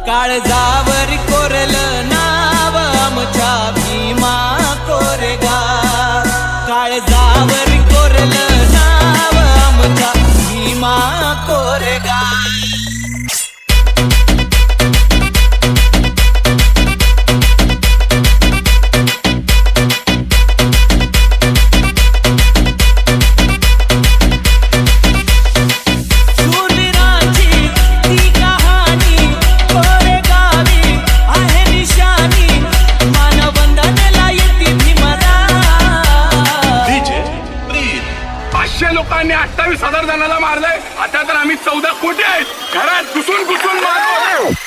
काळजावर कोरलं नाव आमच्या भीमा कोरेगाव, काळजावर कोरलं नाव आमच्या भीमा कोरेगाव. लोकांनी 28,000 जणांना मारलंय. आता तर आम्ही 14 कोटी आहेत. घरात घुसून मारतो.